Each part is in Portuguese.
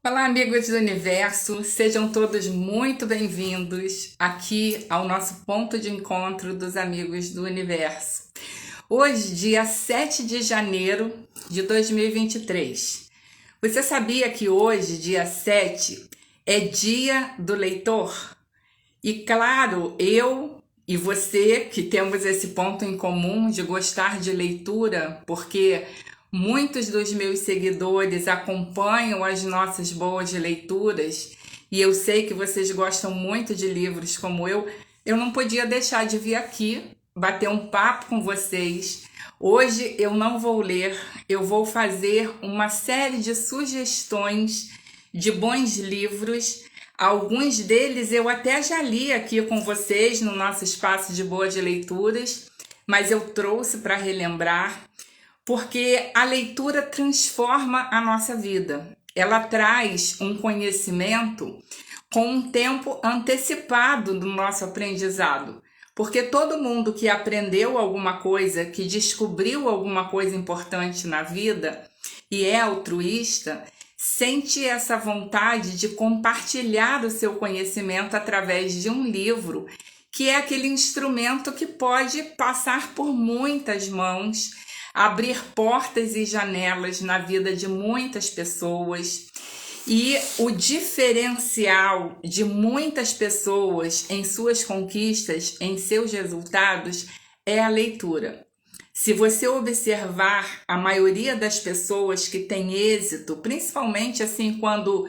Olá, amigos do universo, sejam todos muito bem-vindos aqui ao nosso ponto de encontro dos amigos do universo. Hoje, dia 7 de janeiro de 2023. Você sabia que hoje, dia 7, é dia do leitor? E claro, eu e você que temos esse ponto em comum de gostar de leitura, porque muitos dos meus seguidores acompanham as nossas boas leituras e eu sei que vocês gostam muito de livros como eu não podia deixar de vir aqui bater um papo com vocês. Hoje eu não vou ler, eu vou fazer uma série de sugestões de bons livros. Alguns deles eu até já li aqui com vocês no nosso espaço de boas leituras, mas eu trouxe para relembrar, porque a leitura transforma a nossa vida. Ela traz um conhecimento com um tempo antecipado do nosso aprendizado. Porque todo mundo que aprendeu alguma coisa, que descobriu alguma coisa importante na vida e é altruísta, sente essa vontade de compartilhar o seu conhecimento através de um livro, que é aquele instrumento que pode passar por muitas mãos, abrir portas e janelas na vida de muitas pessoas. E o diferencial de muitas pessoas em suas conquistas, em seus resultados, é a leitura. Se você observar a maioria das pessoas que tem êxito, principalmente assim quando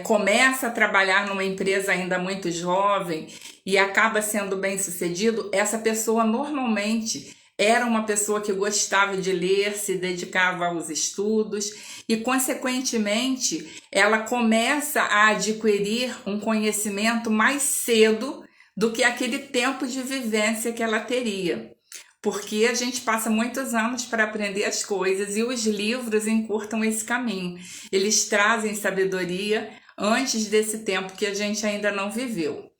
começa a trabalhar numa empresa ainda muito jovem e acaba sendo bem-sucedido, essa pessoa normalmente era uma pessoa que gostava de ler, se dedicava aos estudos e, consequentemente, ela começa a adquirir um conhecimento mais cedo do que aquele tempo de vivência que ela teria. Porque a gente passa muitos anos para aprender as coisas e os livros encurtam esse caminho. Eles trazem sabedoria antes desse tempo que a gente ainda não viveu.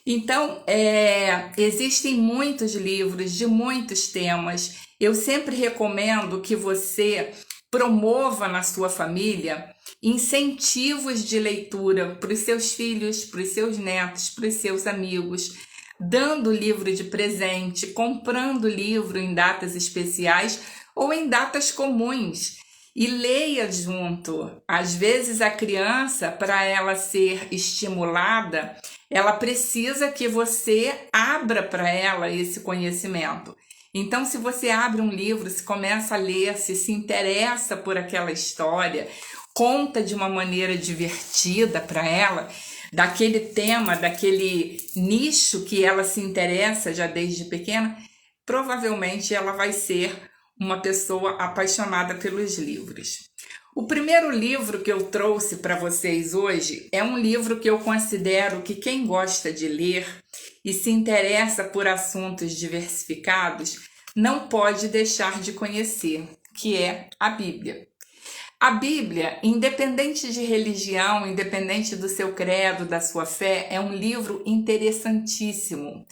Então, existem muitos livros de muitos temas. Eu sempre recomendo que você promova na sua família incentivos de leitura para os seus filhos, para os seus netos, para os seus amigos, dando livro de presente, comprando livro em datas especiais ou em datas comuns. E leia junto. Às vezes a criança, para ela ser estimulada, ela precisa que você abra para ela esse conhecimento. Então, se você abre um livro, se começa a ler, se interessa por aquela história, conta de uma maneira divertida para ela, daquele tema, daquele nicho que ela se interessa já desde pequena, provavelmente ela vai ser uma pessoa apaixonada pelos livros. O primeiro livro que eu trouxe para vocês hoje é um livro que eu considero que quem gosta de ler e se interessa por assuntos diversificados não pode deixar de conhecer, que é a Bíblia. A Bíblia, independente de religião, independente do seu credo, da sua fé, é um livro interessantíssimo.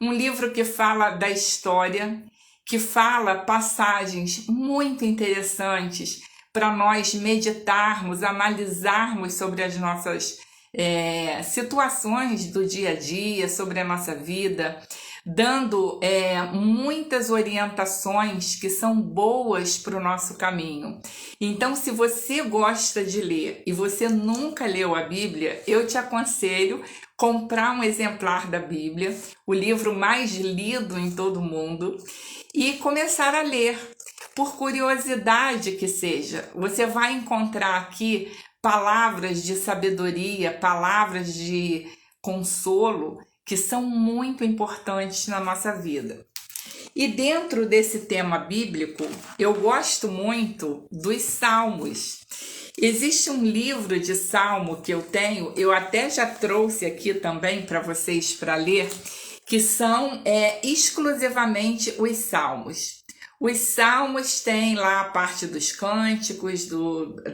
Um livro que fala da história, que fala passagens muito interessantes para nós meditarmos, analisarmos sobre as nossas situações do dia a dia, sobre a nossa vida, dando muitas orientações que são boas para o nosso caminho. Então, se você gosta de ler e você nunca leu a Bíblia, eu te aconselho comprar um exemplar da Bíblia, o livro mais lido em todo o mundo, e começar a ler. Por curiosidade que seja, você vai encontrar aqui palavras de sabedoria, palavras de consolo que são muito importantes na nossa vida. E dentro desse tema bíblico, eu gosto muito dos Salmos. Existe um livro de Salmo que eu tenho, eu até já trouxe aqui também para vocês para ler, que são exclusivamente os Salmos. Os Salmos têm lá a parte dos cânticos,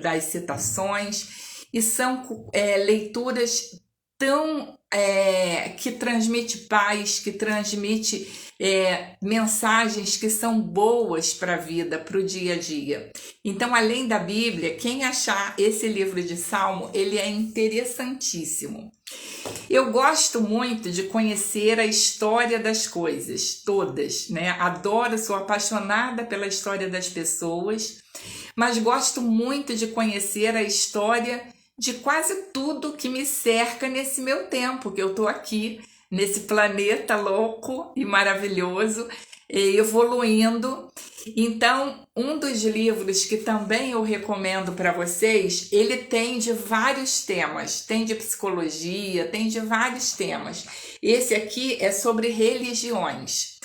das citações, e são leituras tão que transmite paz, que transmite mensagens que são boas para a vida, para o dia a dia. Então, além da Bíblia, quem achar esse livro de Salmo, ele é interessantíssimo. Eu gosto muito de conhecer a história das coisas, todas, né? Adoro, sou apaixonada pela história das pessoas, mas gosto muito de conhecer a história de quase tudo que me cerca nesse meu tempo, que eu tô aqui, nesse planeta louco e maravilhoso, evoluindo. Então, um dos livros que também eu recomendo para vocês, ele tem de vários temas, tem de psicologia, tem de vários temas. Esse aqui é sobre religiões.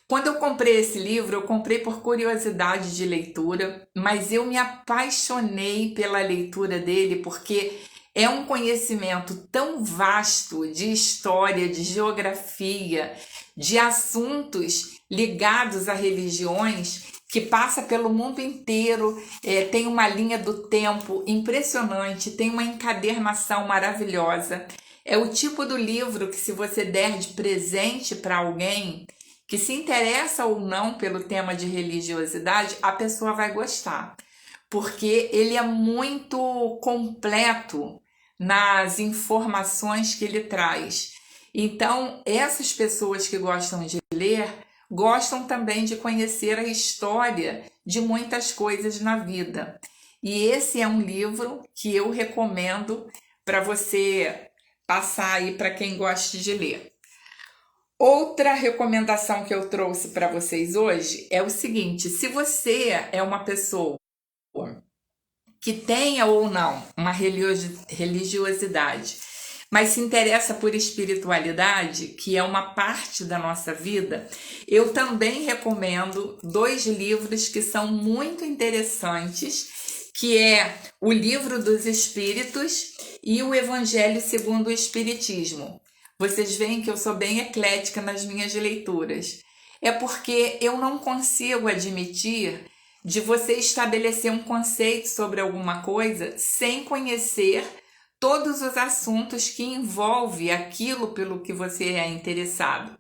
Quando eu comprei esse livro, eu comprei por curiosidade de leitura, mas eu me apaixonei pela leitura dele porque é um conhecimento tão vasto de história, de geografia, de assuntos ligados a religiões que passa pelo mundo inteiro, tem uma linha do tempo impressionante, tem uma encadernação maravilhosa. É o tipo do livro que, se você der de presente para alguém que se interessa ou não pelo tema de religiosidade, a pessoa vai gostar, porque ele é muito completo nas informações que ele traz. Então, essas pessoas que gostam de ler, gostam também de conhecer a história de muitas coisas na vida. E esse é um livro que eu recomendo para você passar aí para quem gosta de ler. Outra recomendação que eu trouxe para vocês hoje é o seguinte: se você é uma pessoa que tenha ou não uma religiosidade, mas se interessa por espiritualidade, que é uma parte da nossa vida, eu também recomendo 2 livros que são muito interessantes, que é o Livro dos Espíritos e o Evangelho segundo o Espiritismo. Vocês veem que eu sou bem eclética nas minhas leituras. É porque eu não consigo admitir de você estabelecer um conceito sobre alguma coisa sem conhecer todos os assuntos que envolvem aquilo pelo que você é interessado.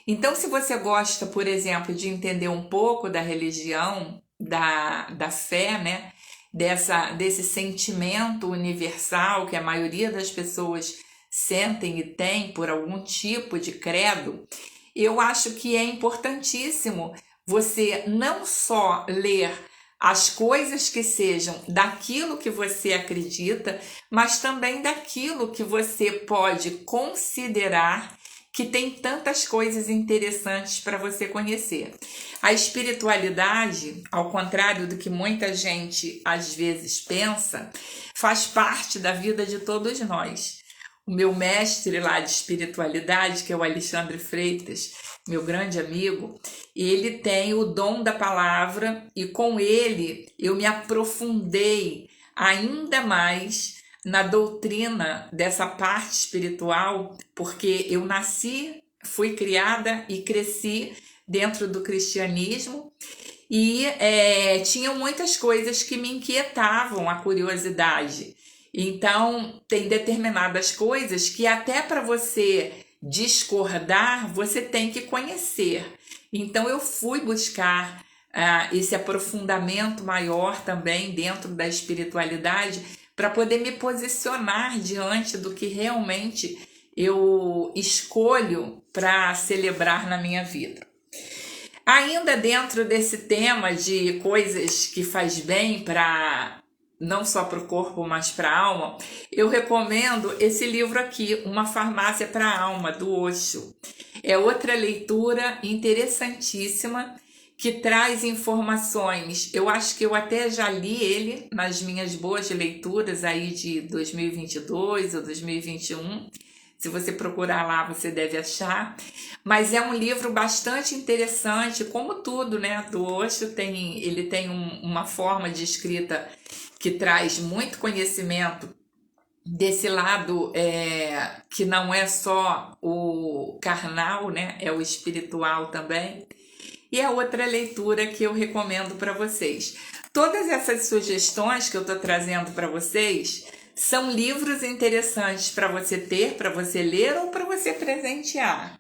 Então, se você gosta, por exemplo, de entender um pouco da religião, da fé, né? Desse sentimento universal que a maioria das pessoas sentem e tem por algum tipo de credo, eu acho que é importantíssimo você não só ler as coisas que sejam daquilo que você acredita, mas também daquilo que você pode considerar que tem tantas coisas interessantes para você conhecer. A espiritualidade, ao contrário do que muita gente às vezes pensa, faz parte da vida de todos nós. O meu mestre lá de espiritualidade, que é o Alexandre Freitas, meu grande amigo, ele tem o dom da palavra e com ele eu me aprofundei ainda mais na doutrina dessa parte espiritual, porque eu nasci, fui criada e cresci dentro do cristianismo e tinham muitas coisas que me inquietavam, a curiosidade. Então, tem determinadas coisas que até para você discordar, você tem que conhecer. Então, eu fui buscar esse aprofundamento maior também dentro da espiritualidade para poder me posicionar diante do que realmente eu escolho para celebrar na minha vida. Ainda dentro desse tema de coisas que faz bem para não só para o corpo, mas para a alma, eu recomendo esse livro aqui, Uma Farmácia para a Alma, do Osho. É outra leitura interessantíssima que traz informações. Eu acho que eu até já li ele nas minhas boas leituras aí de 2022 ou 2021. Se você procurar lá, você deve achar. Mas é um livro bastante interessante, como tudo, né? Do Osho ele tem uma forma de escrita que traz muito conhecimento desse lado que não é só o carnal, né? É o espiritual também. E a outra leitura que eu recomendo para vocês. Todas essas sugestões que eu estou trazendo para vocês são livros interessantes para você ter, para você ler ou para você presentear.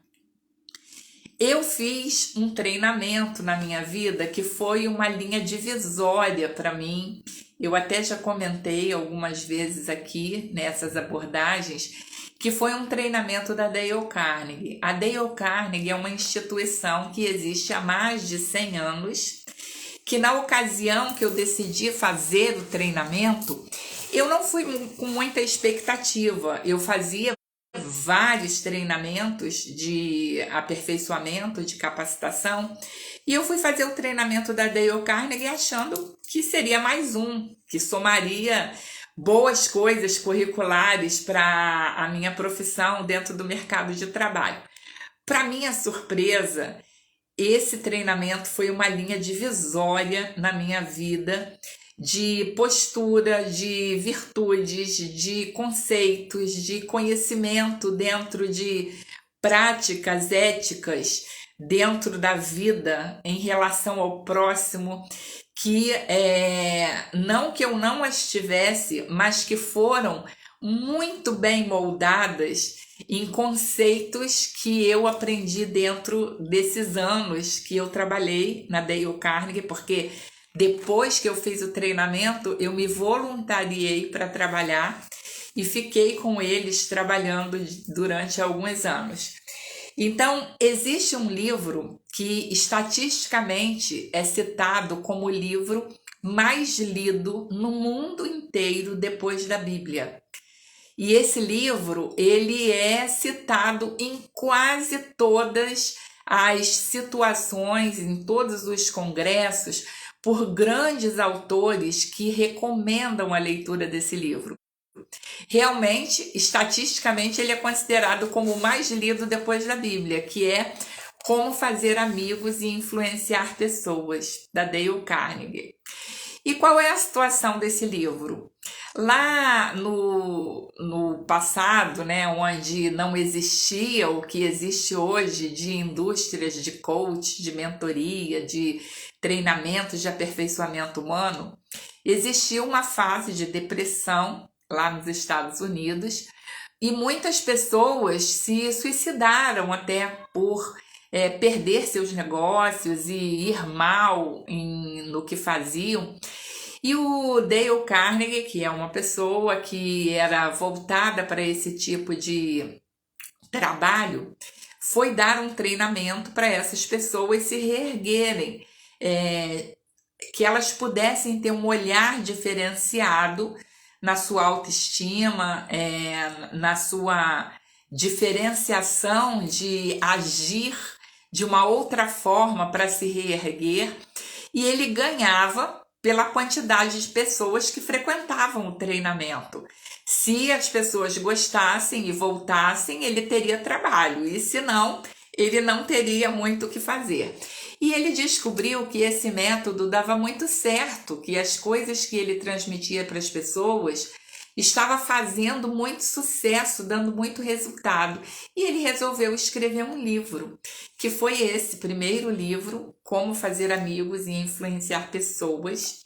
Eu fiz um treinamento na minha vida que foi uma linha divisória para mim. Eu até já comentei algumas vezes aqui nessas abordagens, que foi um treinamento da Dale Carnegie. A Dale Carnegie é uma instituição que existe há mais de 100 anos, que na ocasião que eu decidi fazer o treinamento, eu não fui com muita expectativa. Eu fazia vários treinamentos de aperfeiçoamento, de capacitação, e eu fui fazer o treinamento da Dale Carnegie achando que seria mais um, que somaria boas coisas curriculares para a minha profissão dentro do mercado de trabalho. Para minha surpresa, esse treinamento foi uma linha divisória na minha vida, de postura, de virtudes, de conceitos, de conhecimento dentro de práticas éticas dentro da vida em relação ao próximo, que não que eu não as tivesse, mas que foram muito bem moldadas em conceitos que eu aprendi dentro desses anos que eu trabalhei na Dale Carnegie, porque depois que eu fiz o treinamento, eu me voluntariei para trabalhar e fiquei com eles trabalhando durante alguns anos. Então, existe um livro que estatisticamente é citado como o livro mais lido no mundo inteiro depois da Bíblia. E esse livro, ele é citado em quase todas as situações, em todos os congressos, por grandes autores que recomendam a leitura desse livro. Realmente, estatisticamente, ele é considerado como o mais lido depois da Bíblia, que é Como Fazer Amigos e Influenciar Pessoas, da Dale Carnegie. E qual é a situação desse livro? Lá no passado, né, onde não existia o que existe hoje de indústrias de coach, de mentoria, de treinamentos de aperfeiçoamento humano, existia uma fase de depressão lá nos Estados Unidos e muitas pessoas se suicidaram até por perder seus negócios e ir mal no que faziam. E o Dale Carnegie, que é uma pessoa que era voltada para esse tipo de trabalho, foi dar um treinamento para essas pessoas se reerguerem, que elas pudessem ter um olhar diferenciado na sua autoestima, na sua diferenciação de agir de uma outra forma para se reerguer, e ele ganhava pela quantidade de pessoas que frequentavam o treinamento. Se as pessoas gostassem e voltassem, ele teria trabalho, e se não, ele não teria muito o que fazer. E ele descobriu que esse método dava muito certo, que as coisas que ele transmitia para as pessoas estava fazendo muito sucesso, dando muito resultado. E ele resolveu escrever um livro, que foi esse primeiro livro, Como Fazer Amigos e Influenciar Pessoas,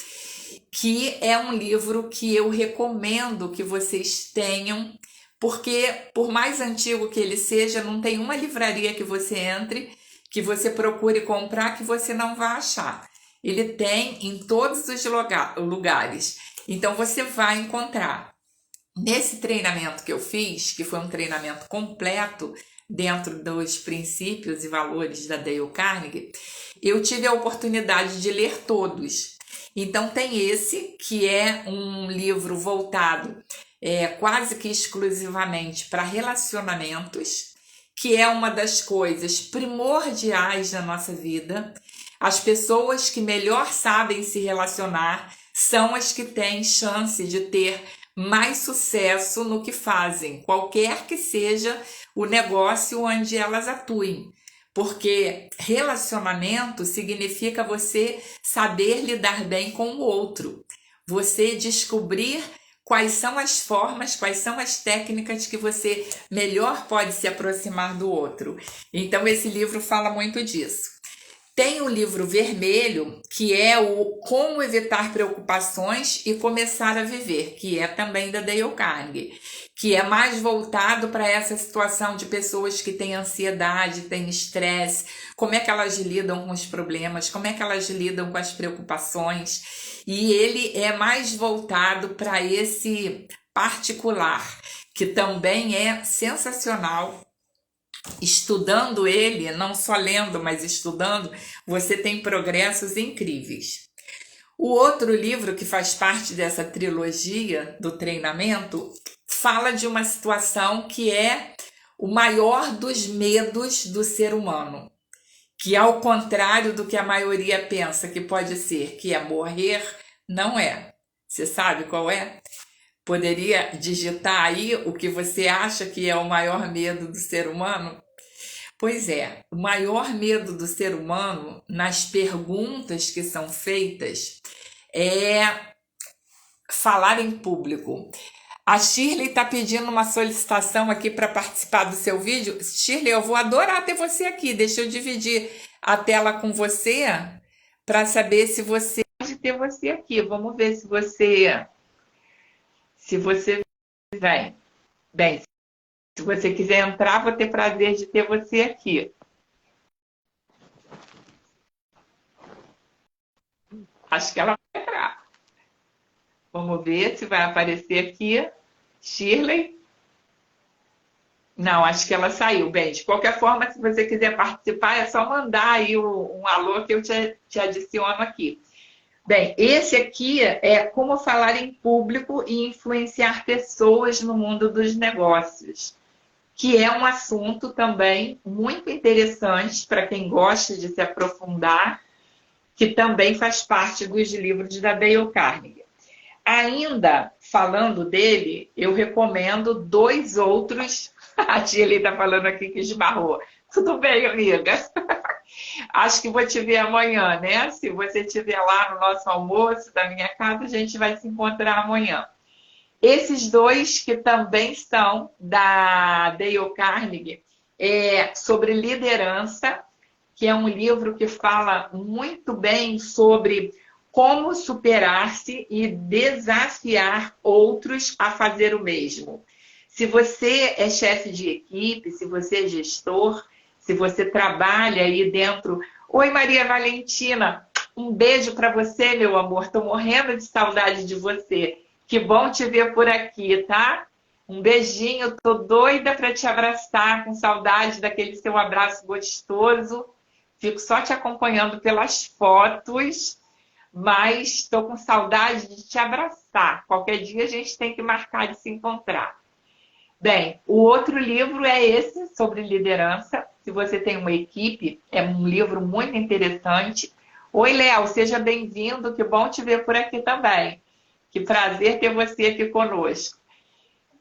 que é um livro que eu recomendo que vocês tenham, porque por mais antigo que ele seja, não tem uma livraria que você entre, que você procure comprar, que você não vai achar. Ele tem em todos os lugares. Então você vai encontrar. Nesse treinamento que eu fiz, que foi um treinamento completo dentro dos princípios e valores da Dale Carnegie, eu tive a oportunidade de ler todos. Então tem esse, que é um livro voltado quase que exclusivamente para relacionamentos, que é uma das coisas primordiais da nossa vida. As pessoas que melhor sabem se relacionar são as que têm chance de ter mais sucesso no que fazem, qualquer que seja o negócio onde elas atuem. Porque relacionamento significa você saber lidar bem com o outro, você descobrir quais são as formas, quais são as técnicas que você melhor pode se aproximar do outro. Então esse livro fala muito disso. Tem o livro vermelho, que é o Como Evitar Preocupações e Começar a Viver, que é também da Dale Carnegie, que é mais voltado para essa situação de pessoas que têm ansiedade, têm estresse, como é que elas lidam com os problemas, como é que elas lidam com as preocupações. E ele é mais voltado para esse particular, que também é sensacional. Estudando ele, não só lendo, mas estudando, você tem progressos incríveis. O outro livro que faz parte dessa trilogia do treinamento fala de uma situação que é o maior dos medos do ser humano, que ao contrário do que a maioria pensa que pode ser, que é morrer, não é. Você sabe qual é? Poderia digitar aí o que você acha que é o maior medo do ser humano? Pois é, o maior medo do ser humano nas perguntas que são feitas é falar em público. A Shirley está pedindo uma solicitação aqui para participar do seu vídeo. Shirley, eu vou adorar ter você aqui. Deixa eu dividir a tela com você para saber se você pode ter você aqui. Vamos ver se você vem. Bem, se você quiser entrar, vou ter prazer de ter você aqui. Acho que ela vai entrar. Vamos ver se vai aparecer aqui. Shirley? Não, acho que ela saiu. Bem, de qualquer forma, se você quiser participar, é só mandar aí um alô que eu te adiciono aqui. Bem, esse aqui é como falar em público e influenciar pessoas no mundo dos negócios, que é um assunto também muito interessante para quem gosta de se aprofundar, que também faz parte dos livros da Dale Carnegie. Ainda falando dele, eu recomendo 2 outros. A Tilly está falando aqui que esbarrou. Tudo bem, amiga? Acho que vou te ver amanhã, né? Se você estiver lá no nosso almoço da minha casa, a gente vai se encontrar amanhã. Esses 2 que também são da Dale Carnegie, sobre liderança, que é um livro que fala muito bem sobre como superar-se e desafiar outros a fazer o mesmo. Se você é chefe de equipe, se você é gestor, se você trabalha aí dentro... Oi, Maria Valentina, um beijo para você, meu amor. Estou morrendo de saudade de você. Que bom te ver por aqui, tá? Um beijinho, tô doida para te abraçar, com saudade daquele seu abraço gostoso. Fico só te acompanhando pelas fotos, mas estou com saudade de te abraçar. Qualquer dia a gente tem que marcar de se encontrar. Bem, o outro livro é esse, sobre liderança. Se você tem uma equipe, é um livro muito interessante. Oi, Léo, seja bem-vindo, que bom te ver por aqui também. Que prazer ter você aqui conosco.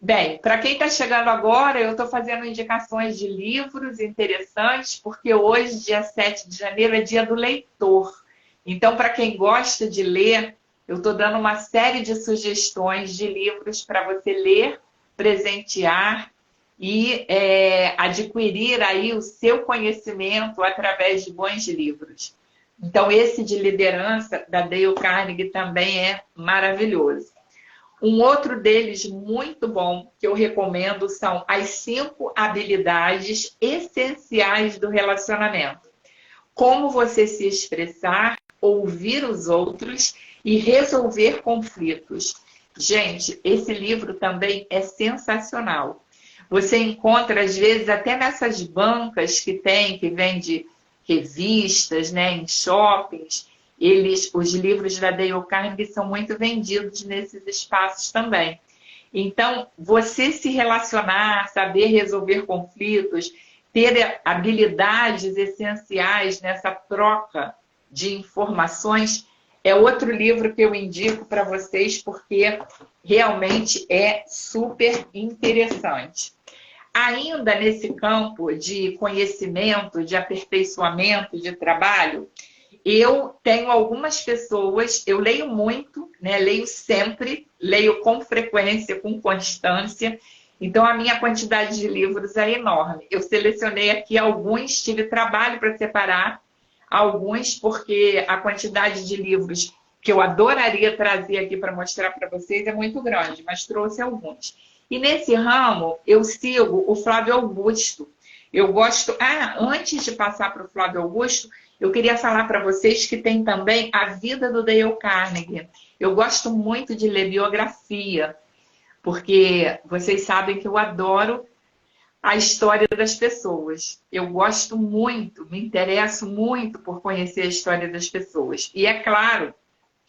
Bem, para quem está chegando agora, eu estou fazendo indicações de livros interessantes, porque hoje, dia 7 de janeiro, é dia do leitor. Então, para quem gosta de ler, eu estou dando uma série de sugestões de livros para você ler, presentear e adquirir aí o seu conhecimento através de bons livros. Então, esse de liderança da Dale Carnegie também é maravilhoso. Um outro deles muito bom que eu recomendo são as 5 habilidades essenciais do relacionamento. Como você se expressar, ouvir os outros e resolver conflitos. Gente, esse livro também é sensacional. Você encontra, às vezes, até nessas bancas que vende revistas, né, em shoppings, os livros da Dale Carnegie são muito vendidos nesses espaços também. Então, você se relacionar, saber resolver conflitos, ter habilidades essenciais nessa troca de informações, é outro livro que eu indico para vocês, porque realmente é super interessante. Ainda nesse campo de conhecimento, de aperfeiçoamento, de trabalho, eu tenho algumas pessoas, eu leio muito, né? Leio sempre, leio com frequência, com constância, então a minha quantidade de livros é enorme. Eu selecionei aqui alguns, tive trabalho para separar alguns, porque a quantidade de livros que eu adoraria trazer aqui para mostrar para vocês é muito grande, mas trouxe alguns. E nesse ramo, eu sigo o Flávio Augusto. Eu gosto... antes de passar para o Flávio Augusto, eu queria falar para vocês que tem também a vida do Dale Carnegie. Eu gosto muito de ler biografia, porque vocês sabem que eu adoro a história das pessoas. Eu gosto muito, me interesso muito por conhecer a história das pessoas. E é claro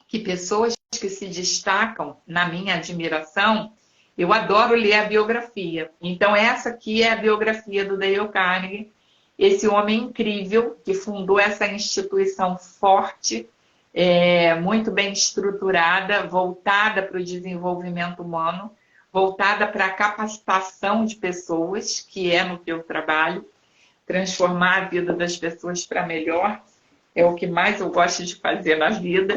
que pessoas que se destacam na minha admiração, eu adoro ler a biografia. Então essa aqui é a biografia do Dale Carnegie, esse homem incrível que fundou essa instituição forte, muito bem estruturada, voltada para o desenvolvimento humano, voltada para a capacitação de pessoas, que é no que eu trabalho, transformar a vida das pessoas para melhor, é o que mais eu gosto de fazer na vida.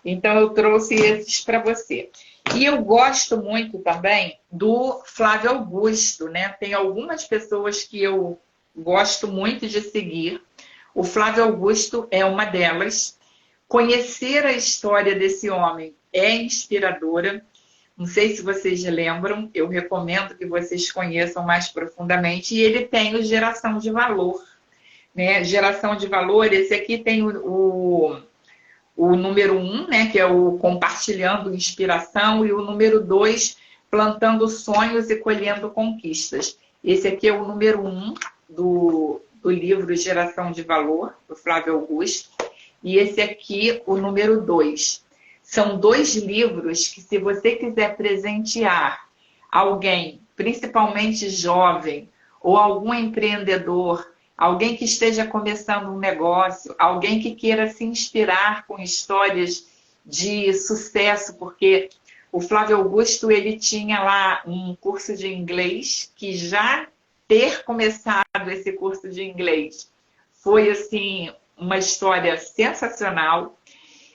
Então eu trouxe esses para você. E eu gosto muito também do Flávio Augusto, né? Tem algumas pessoas que eu gosto muito de seguir. O Flávio Augusto é uma delas. Conhecer a história desse homem é inspiradora. Não sei se vocês lembram, eu recomendo que vocês conheçam mais profundamente. E ele tem o Geração de Valor, né? Geração de Valor, esse aqui tem o número 1, né, que é o Compartilhando Inspiração, e o número 2, Plantando Sonhos e Colhendo Conquistas. Esse aqui é o número 1 do livro Geração de Valor, do Flávio Augusto. E esse aqui, o número 2. São 2 livros que, se você quiser presentear alguém, principalmente jovem, ou algum empreendedor, alguém que esteja começando um negócio, alguém que queira se inspirar com histórias de sucesso, porque o Flávio Augusto, ele tinha lá um curso de inglês, que já ter começado esse curso de inglês foi, assim, uma história sensacional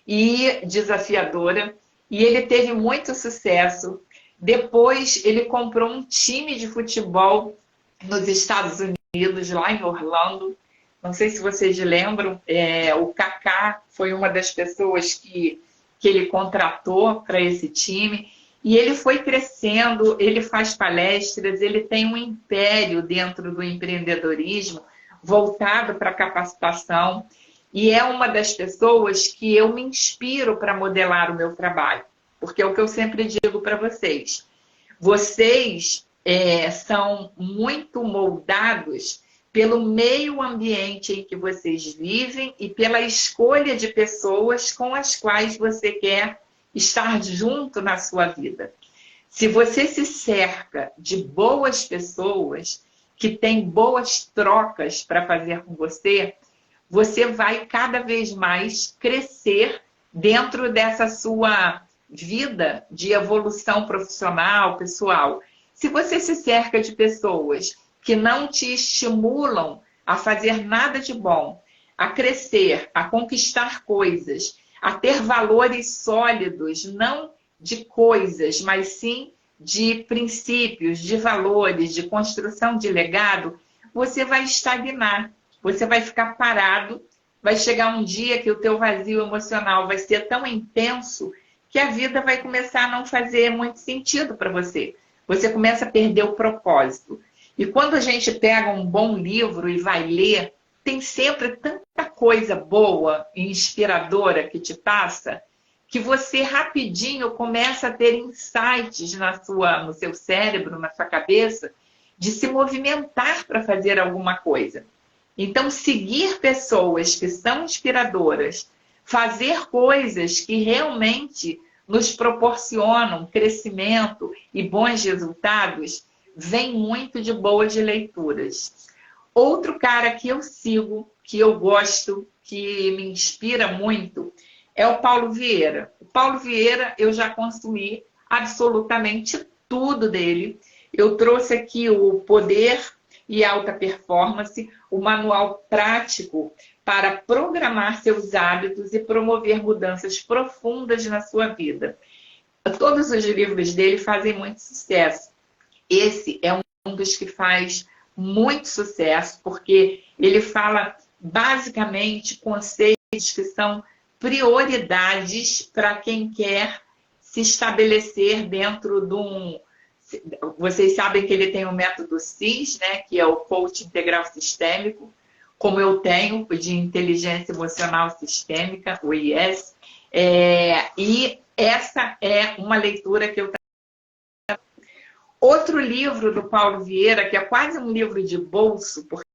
e desafiadora, e ele teve muito sucesso. Depois ele comprou um time de futebol nos Estados Unidos, lá em Orlando. Não sei se vocês lembram, o Kaká foi uma das pessoas que ele contratou para esse time. E ele foi crescendo, ele faz palestras, ele tem um império dentro do empreendedorismo voltado para a capacitação. E é uma das pessoas que eu me inspiro para modelar o meu trabalho. Porque é o que eu sempre digo para vocês. Vocês são muito moldados pelo meio ambiente em que vocês vivem e pela escolha de pessoas com as quais você quer estar junto na sua vida. Se você se cerca de boas pessoas que têm boas trocas para fazer com você, você vai cada vez mais crescer dentro dessa sua vida de evolução profissional, pessoal. Se você se cerca de pessoas que não te estimulam a fazer nada de bom, a crescer, a conquistar coisas, a ter valores sólidos, não de coisas, mas sim de princípios, de valores, de construção de legado, você vai estagnar, você vai ficar parado, vai chegar um dia que o teu vazio emocional vai ser tão intenso que a vida vai começar a não fazer muito sentido para você. Você começa a perder o propósito. E quando a gente pega um bom livro e vai ler, tem sempre tanta coisa boa e inspiradora que te passa, que você rapidinho começa a ter insights no seu cérebro, na sua cabeça, de se movimentar para fazer alguma coisa. Então, seguir pessoas que são inspiradoras, fazer coisas que realmente nos proporcionam crescimento e bons resultados, vem muito de boas leituras. Outro cara que eu sigo, que eu gosto, que me inspira muito, é o Paulo Vieira. O Paulo Vieira, eu já consumi absolutamente tudo dele. Eu trouxe aqui o Poder e Alta Performance, o manual prático para programar seus hábitos e promover mudanças profundas na sua vida. Todos os livros dele fazem muito sucesso. Esse é um dos que faz muito sucesso, porque ele fala basicamente conceitos que são prioridades para quem quer se estabelecer dentro de um. Vocês sabem que ele tem o método CIS, né, que é o Coach Integral Sistêmico, como eu tenho, de Inteligência Emocional Sistêmica, o IES. E essa é uma leitura que eu. Outro livro do Paulo Vieira, que é quase um livro de bolso, porque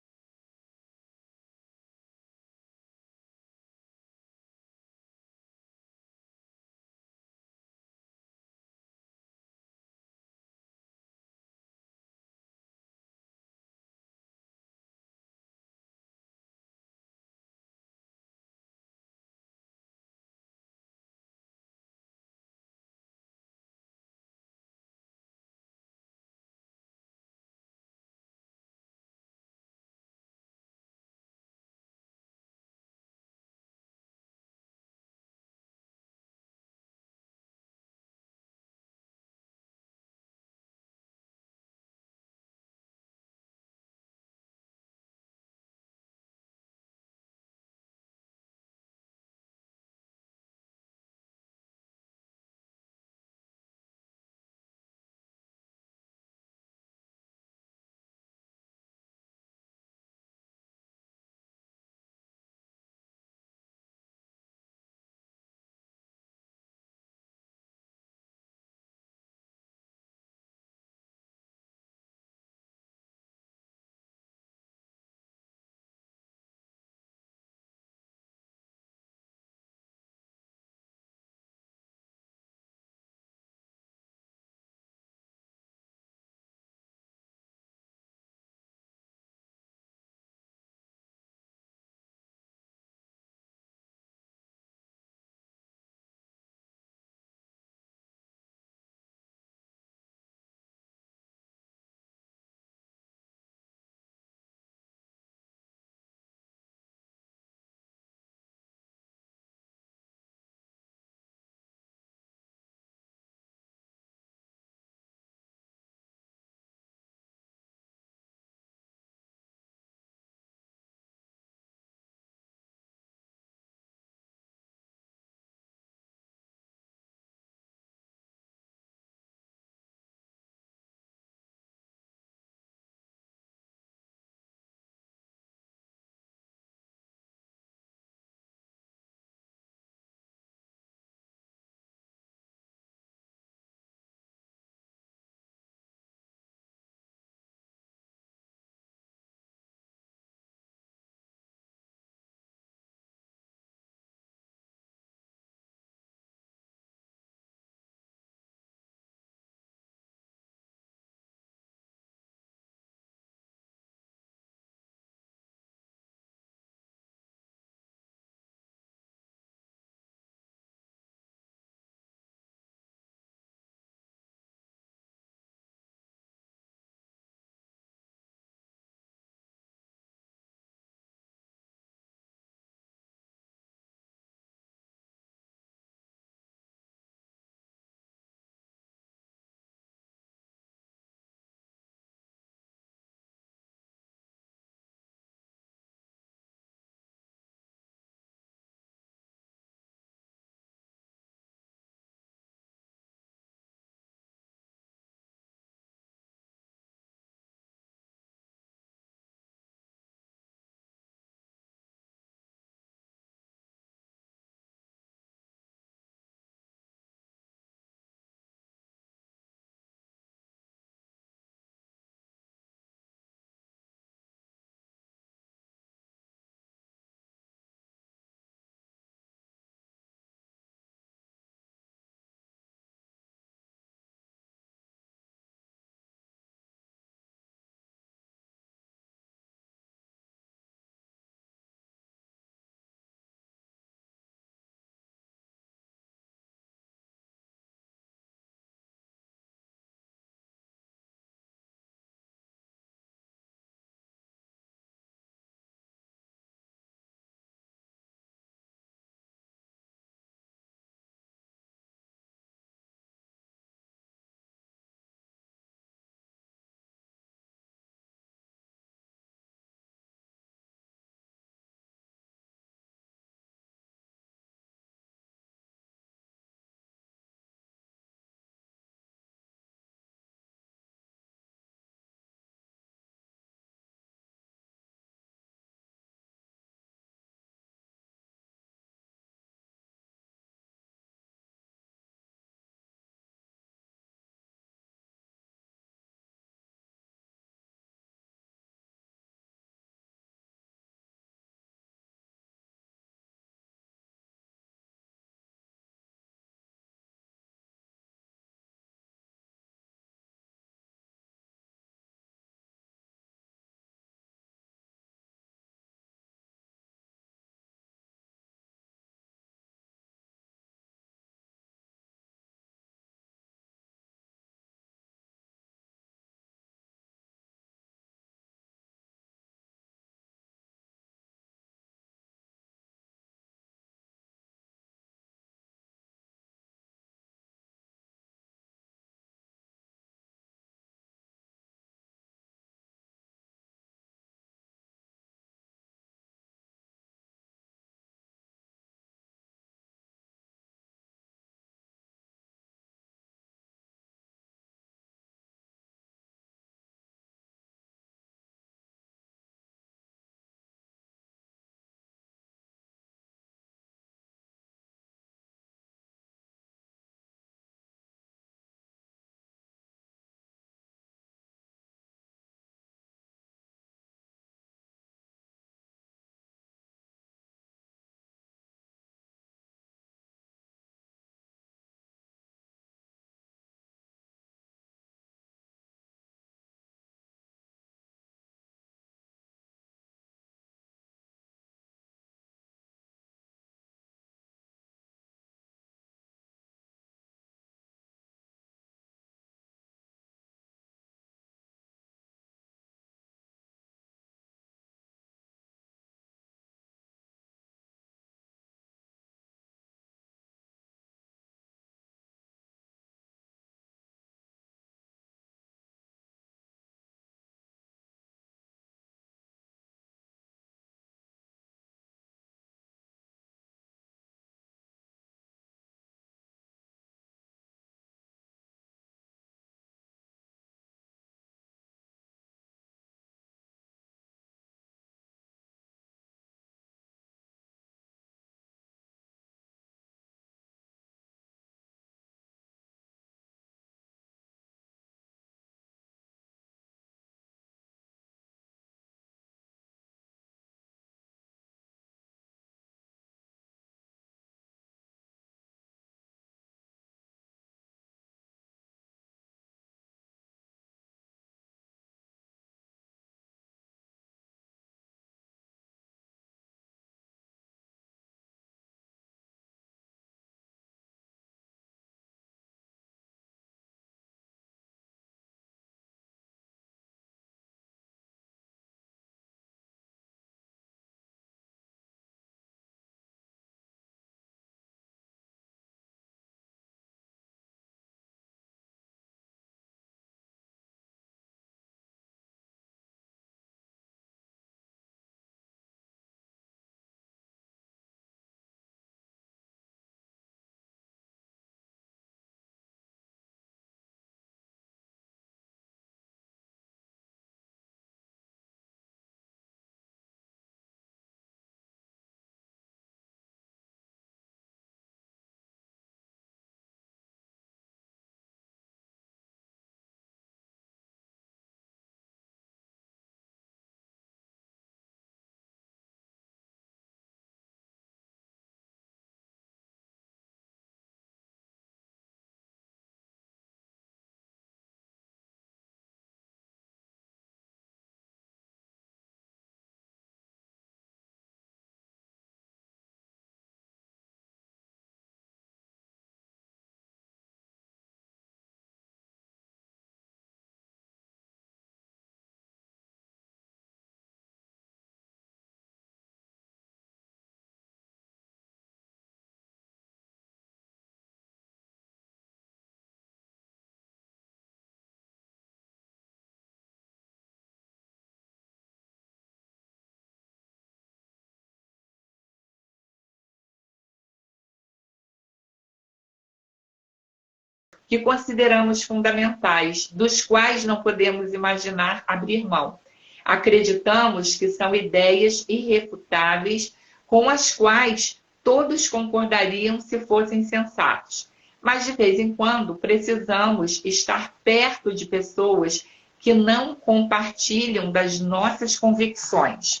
que consideramos fundamentais, dos quais não podemos imaginar abrir mão. Acreditamos que são ideias irrefutáveis com as quais todos concordariam se fossem sensatos. Mas, de vez em quando, precisamos estar perto de pessoas que não compartilham das nossas convicções.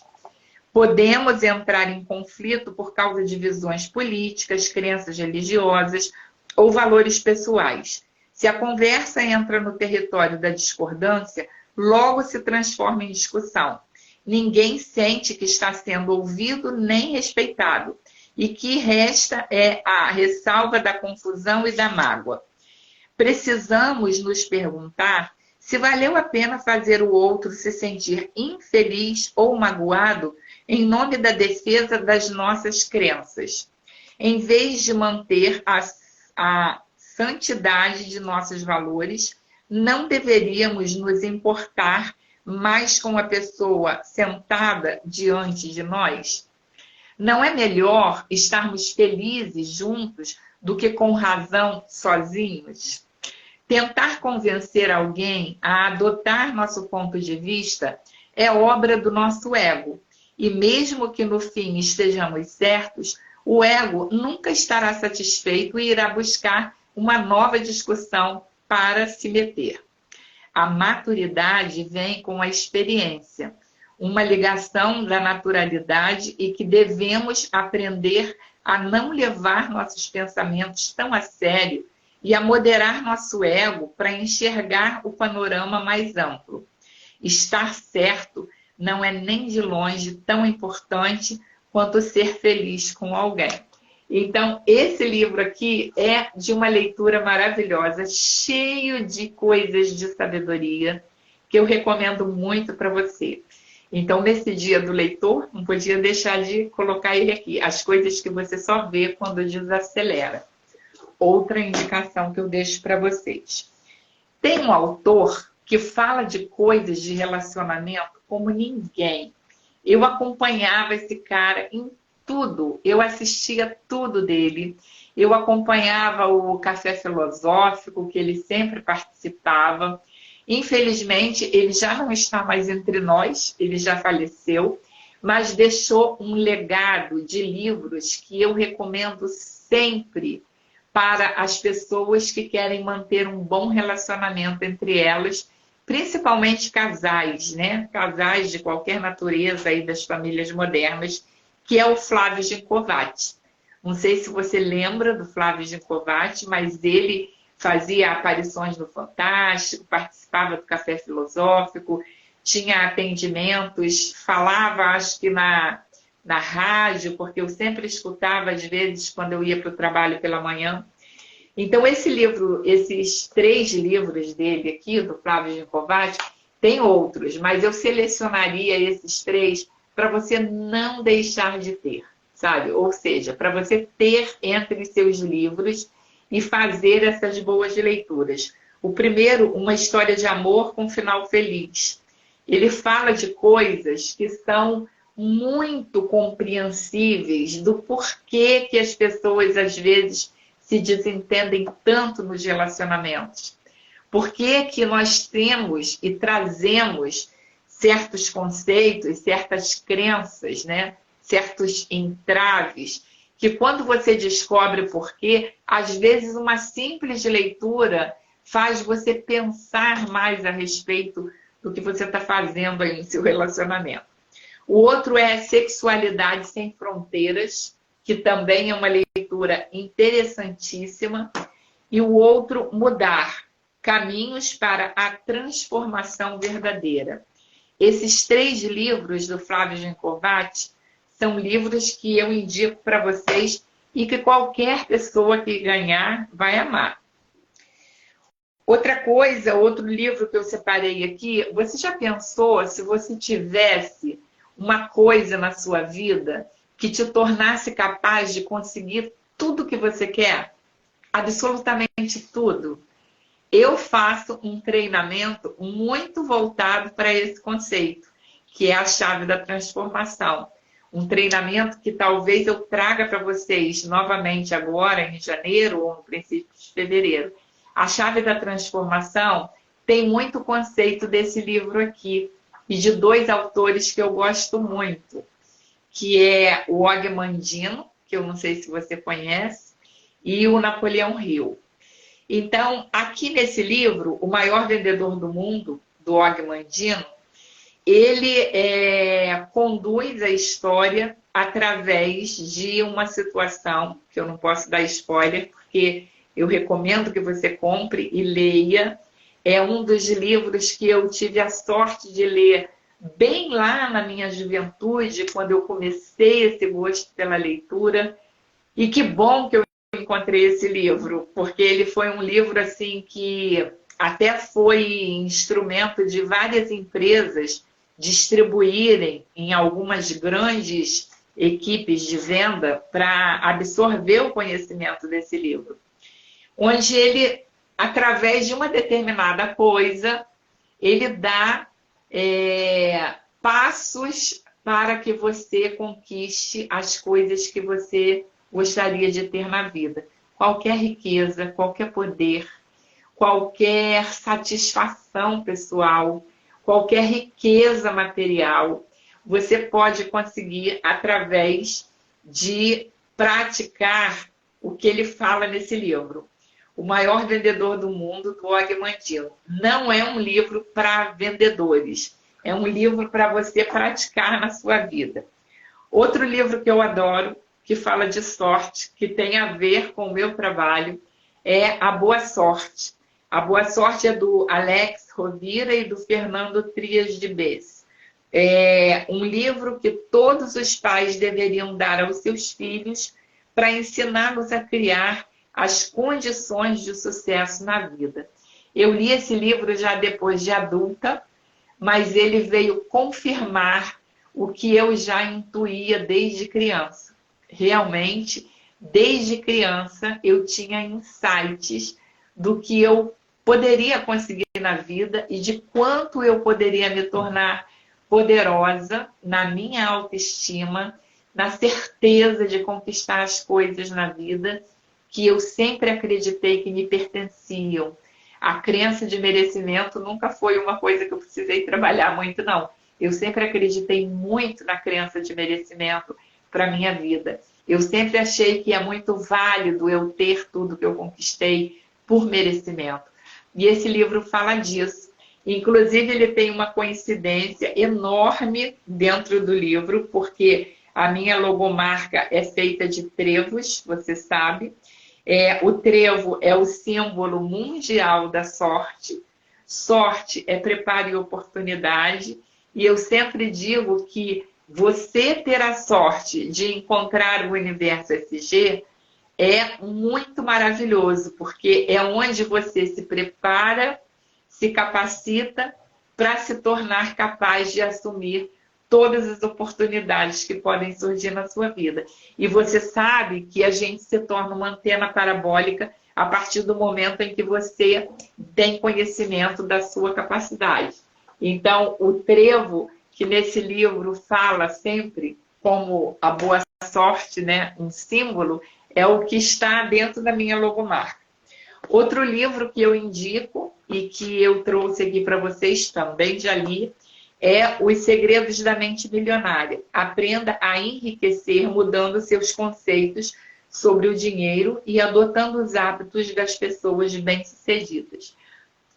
Podemos entrar em conflito por causa de visões políticas, crenças religiosas ou valores pessoais. Se a conversa entra no território da discordância, logo se transforma em discussão. Ninguém sente que está sendo ouvido nem respeitado. E que resta é a ressalva da confusão e da mágoa. Precisamos nos perguntar se valeu a pena fazer o outro se sentir infeliz ou magoado em nome da defesa das nossas crenças, em vez de manter a santidade de nossos valores. Não deveríamos nos importar mais com a pessoa sentada diante de nós? Não é melhor estarmos felizes juntos do que com razão sozinhos? Tentar convencer alguém a adotar nosso ponto de vista é obra do nosso ego. E mesmo que no fim estejamos certos, o ego nunca estará satisfeito e irá buscar uma nova discussão para se meter. A maturidade vem com a experiência, uma ligação da naturalidade e que devemos aprender a não levar nossos pensamentos tão a sério e a moderar nosso ego para enxergar o panorama mais amplo. Estar certo não é nem de longe tão importante quanto ser feliz com alguém. Então, esse livro aqui é de uma leitura maravilhosa, cheio de coisas de sabedoria, que eu recomendo muito para você. Então, nesse dia do leitor, não podia deixar de colocar ele aqui. As coisas que você só vê quando desacelera. Outra indicação que eu deixo para vocês. Tem um autor que fala de coisas de relacionamento como ninguém. Eu acompanhava esse cara em tudo. Eu assistia tudo dele. Eu acompanhava o Café Filosófico, que ele sempre participava. Infelizmente, ele já não está mais entre nós, ele já faleceu, mas deixou um legado de livros que eu recomendo sempre para as pessoas que querem manter um bom relacionamento entre elas, principalmente casais, né? Casais de qualquer natureza aí das famílias modernas, que é o Flávio Gincovati. Não sei se você lembra do Flávio Gincovati, mas ele fazia aparições no Fantástico, participava do Café Filosófico, tinha atendimentos, falava, acho que na rádio, porque eu sempre escutava, às vezes, quando eu ia para o trabalho pela manhã. Então, esse livro, esses 3 livros dele aqui, do Flávio Gincovati, tem outros, mas eu selecionaria esses 3 para você não deixar de ter, sabe? Ou seja, para você ter entre seus livros e fazer essas boas leituras. O primeiro, Uma História de Amor com Final Feliz. Ele fala de coisas que são muito compreensíveis do porquê que as pessoas, às vezes, se desentendem tanto nos relacionamentos. Por que nós temos e trazemos certos conceitos, certas crenças, né? Certos entraves, que quando você descobre por quê, às vezes uma simples leitura faz você pensar mais a respeito do que você está fazendo aí no seu relacionamento. O outro é Sexualidade Sem Fronteiras, que também é uma leitura interessantíssima. E o outro, Mudar, Caminhos para a Transformação Verdadeira. Esses 3 livros do Flávio Gincovati são livros que eu indico para vocês e que qualquer pessoa que ganhar vai amar. Outra coisa, outro livro que eu separei aqui, você já pensou se você tivesse uma coisa na sua vida que te tornasse capaz de conseguir tudo que você quer? Absolutamente tudo. Eu faço um treinamento muito voltado para esse conceito, que é a chave da transformação. Um treinamento que talvez eu traga para vocês novamente agora, em janeiro ou no princípio de fevereiro. A Chave da Transformação tem muito conceito desse livro aqui, e de dois autores que eu gosto muito, que é o Og Mandino, que eu não sei se você conhece, e o Napoleão Hill. Então, aqui nesse livro, O Maior Vendedor do Mundo, do Og Mandino, ele conduz a história através de uma situação, que eu não posso dar spoiler, porque eu recomendo que você compre e leia. É um dos livros que eu tive a sorte de ler bem lá na minha juventude, quando eu comecei esse gosto pela leitura. E que bom que eu encontrei esse livro, porque ele foi um livro assim que até foi instrumento de várias empresas distribuírem em algumas grandes equipes de venda para absorver o conhecimento desse livro. Onde ele, através de uma determinada coisa, ele dá passos para que você conquiste as coisas que você gostaria de ter na vida. Qualquer riqueza, qualquer poder, qualquer satisfação pessoal, qualquer riqueza material, você pode conseguir através de praticar o que ele fala nesse livro. O Maior Vendedor do Mundo, do Og Mandino. Não é um livro para vendedores, é um livro para você praticar na sua vida. Outro livro que eu adoro, que fala de sorte, que tem a ver com o meu trabalho, é A Boa Sorte. A Boa Sorte é do Alex Rovira e do Fernando Trias de Besse. É um livro que todos os pais deveriam dar aos seus filhos para ensiná-los a criar as condições de sucesso na vida. Eu li esse livro já depois de adulta, mas ele veio confirmar o que eu já intuía desde criança. Realmente, desde criança, eu tinha insights do que eu poderia conseguir na vida e de quanto eu poderia me tornar poderosa na minha autoestima, na certeza de conquistar as coisas na vida que eu sempre acreditei que me pertenciam. A crença de merecimento nunca foi uma coisa que eu precisei trabalhar muito, não. Eu sempre acreditei muito na crença de merecimento para a minha vida. Eu sempre achei que é muito válido eu ter tudo que eu conquistei por merecimento. E esse livro fala disso. Inclusive, ele tem uma coincidência enorme dentro do livro, porque a minha logomarca é feita de trevos, você sabe. O trevo é o símbolo mundial da sorte. Sorte é preparo e oportunidade. E eu sempre digo que você ter a sorte de encontrar o Universo SG é muito maravilhoso, porque é onde você se prepara, se capacita para se tornar capaz de assumir todas as oportunidades que podem surgir na sua vida. E você sabe que a gente se torna uma antena parabólica a partir do momento em que você tem conhecimento da sua capacidade. Então, o trevo, que nesse livro fala sempre como a boa sorte, né, um símbolo, é o que está dentro da minha logomarca. Outro livro que eu indico e que eu trouxe aqui para vocês, também já li, é Os Segredos da Mente Milionária. Aprenda a enriquecer mudando seus conceitos sobre o dinheiro e adotando os hábitos das pessoas bem-sucedidas.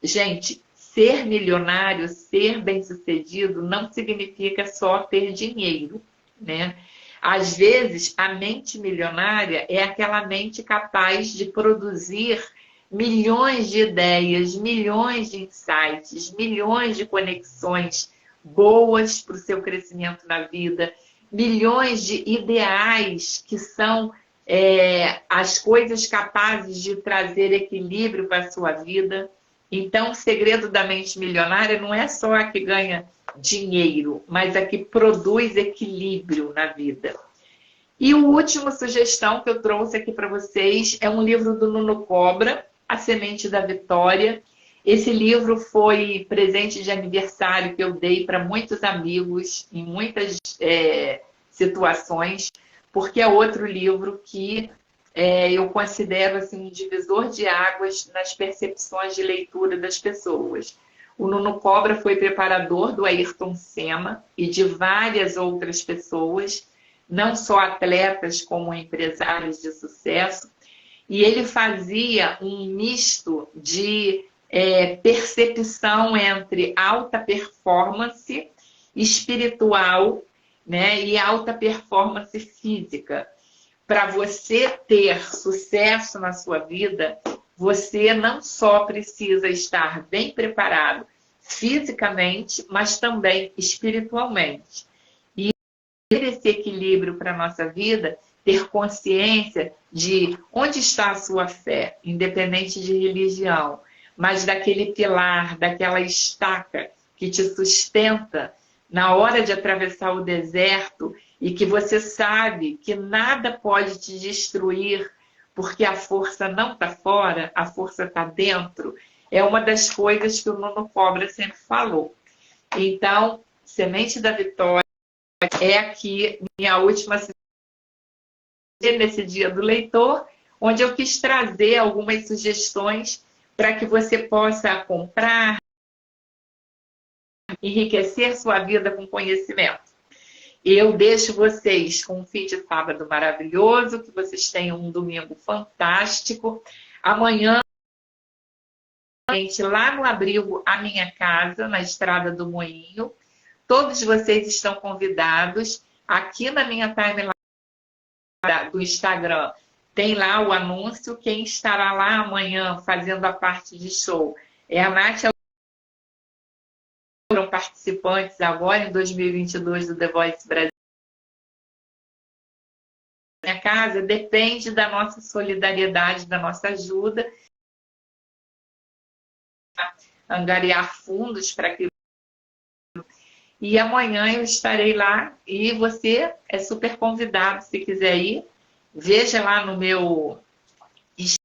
Gente, ser milionário, ser bem-sucedido, não significa só ter dinheiro, né? Às vezes, a mente milionária é aquela mente capaz de produzir milhões de ideias, milhões de insights, milhões de conexões boas para o seu crescimento na vida, milhões de ideais que são as coisas capazes de trazer equilíbrio para a sua vida. Então, o segredo da mente milionária não é só a que ganha dinheiro, mas a que produz equilíbrio na vida. E a última sugestão que eu trouxe aqui para vocês é um livro do Nuno Cobra, A Semente da Vitória. Esse livro foi presente de aniversário que eu dei para muitos amigos em muitas situações, porque é outro livro que eu considero assim, um divisor de águas nas percepções de leitura das pessoas. O Nuno Cobra foi preparador do Ayrton Senna e de várias outras pessoas, não só atletas como empresários de sucesso, e ele fazia um misto de percepção entre alta performance espiritual, né, e alta performance física. Para você ter sucesso na sua vida, você não só precisa estar bem preparado fisicamente, mas também espiritualmente. E ter esse equilíbrio para a nossa vida, ter consciência de onde está a sua fé, independente de religião, mas daquele pilar, daquela estaca que te sustenta na hora de atravessar o deserto e que você sabe que nada pode te destruir porque a força não está fora, a força está dentro, é uma das coisas que o Nuno Cobra sempre falou. Então, Semente da Vitória é aqui minha última nesse Dia do Leitor, onde eu quis trazer algumas sugestões para que você possa comprar, enriquecer sua vida com conhecimento. Eu deixo vocês com um fim de sábado maravilhoso, que vocês tenham um domingo fantástico. Amanhã, lá no abrigo A Minha Casa, na Estrada do Moinho. Todos vocês estão convidados. Aqui na minha timeline do Instagram tem lá o anúncio. Quem estará lá amanhã fazendo a parte de show é a Nath. Foram participantes agora em 2022 do The Voice Brasil. Minha casa depende da nossa solidariedade, da nossa ajuda, angariar fundos para que. E amanhã eu estarei lá e você é super convidado, se quiser ir. Veja lá no meu